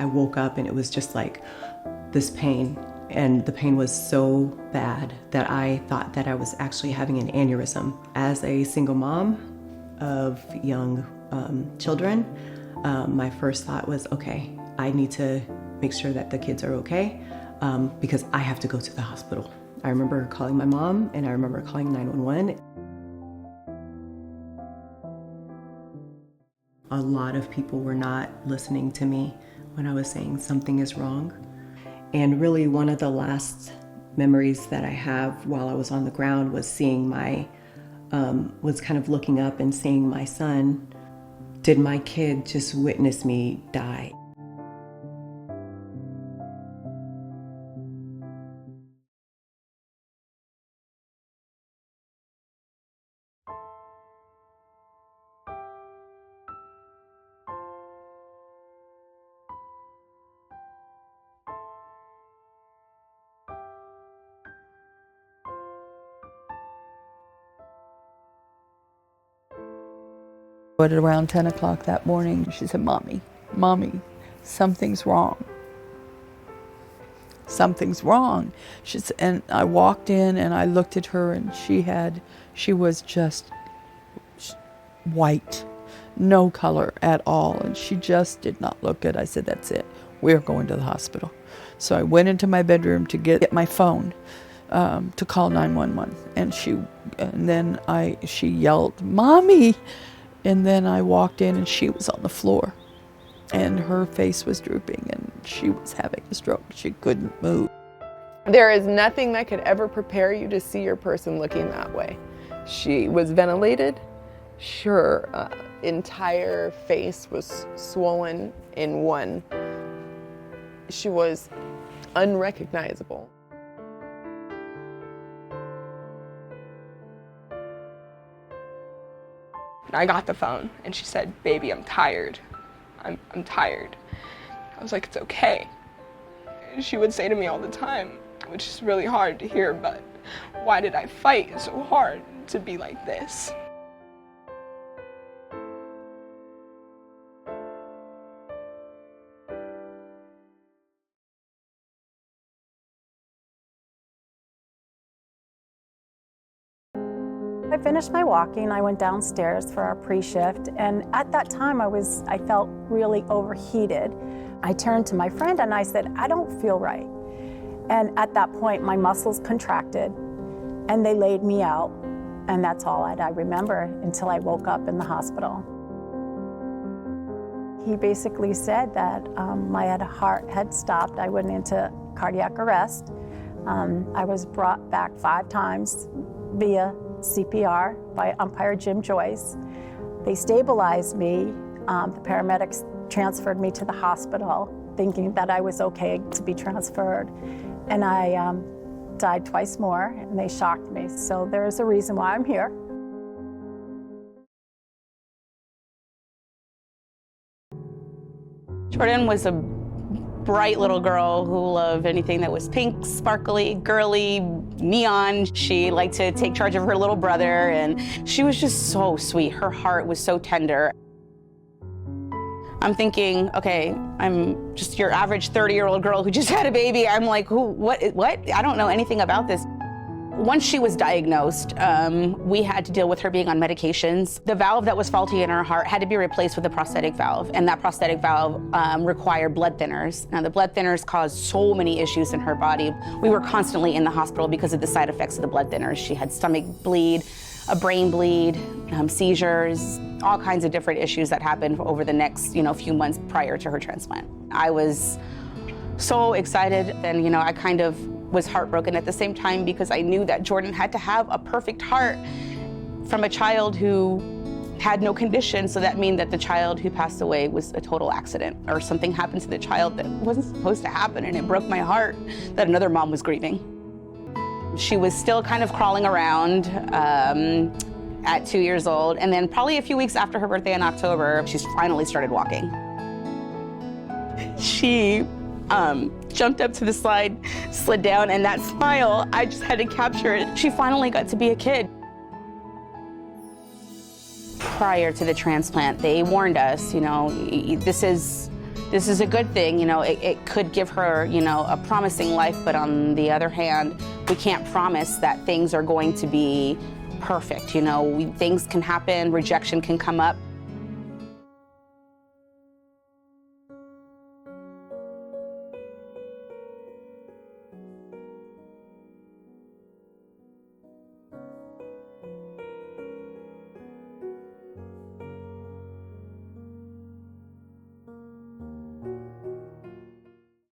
I woke up and it was just like this pain. And the pain was so bad that I thought that I was actually having an aneurysm. As a single mom of young children, my first thought was, okay, I need to make sure that the kids are okay because I have to go to the hospital. I remember calling my mom and I remember calling 911. A lot of people were not listening to me when I was saying something is wrong. And really one of the last memories that I have while I was on the ground was seeing was kind of looking up and seeing my son. Did my kid just witness me die? But at around 10 o'clock that morning, she said, Mommy, something's wrong. Something's wrong. She said, and I walked in and I looked at her and she was just white, no color at all. And she just did not look good. I said, that's it. We're going to the hospital. So I went into my bedroom to get my phone to call 911. And she yelled, Mommy! And then I walked in and she was on the floor and her face was drooping and she was having a stroke. She couldn't move. There is nothing that could ever prepare you to see your person looking that way. She was ventilated. Her entire face was swollen in one. She was unrecognizable. I got the phone and she said, baby, I'm tired. I'm tired. I was like, it's okay. And she would say to me all the time, which is really hard to hear, but why did I fight so hard to be like this? I finished my walking, I went downstairs for our pre-shift, and at that time I felt really overheated. I turned to my friend and I said, I don't feel right. And at that point my muscles contracted and they laid me out, and that's all I remember until I woke up in the hospital. He basically said that my heart had stopped. I went into cardiac arrest. I was brought back 5 times via CPR by umpire Jim Joyce. They stabilized me. The paramedics transferred me to the hospital thinking that I was okay to be transferred. And I died twice more and they shocked me. So there's a reason why I'm here. Jordan was a bright little girl who loved anything that was pink, sparkly, girly, neon. She liked to take charge of her little brother, and she was just so sweet. Her heart was so tender. I'm thinking, okay, I'm just your average 30-year-old girl who just had a baby. I'm like, what? I don't know anything about this. Once she was diagnosed, we had to deal with her being on medications. The valve that was faulty in her heart had to be replaced with a prosthetic valve, and that prosthetic valve required blood thinners. Now, the blood thinners caused so many issues in her body. We were constantly in the hospital because of the side effects of the blood thinners. She had stomach bleed, a brain bleed, seizures, all kinds of different issues that happened over the next, few months prior to her transplant. I was so excited, and I kind of was heartbroken at the same time because I knew that Jordan had to have a perfect heart from a child who had no condition. So that meant that the child who passed away was a total accident, or something happened to the child that wasn't supposed to happen, and it broke my heart that another mom was grieving. She was still kind of crawling around at 2 years old, and then probably a few weeks after her birthday in October, she's finally started walking. She jumped up to the slide, slid down, and that smile, I just had to capture it. She finally got to be a kid. Prior to the transplant, they warned us, this is this is a good thing. You know, it could give her, you know, a promising life, but on the other hand, we can't promise that things are going to be perfect. You know, things can happen, rejection can come up.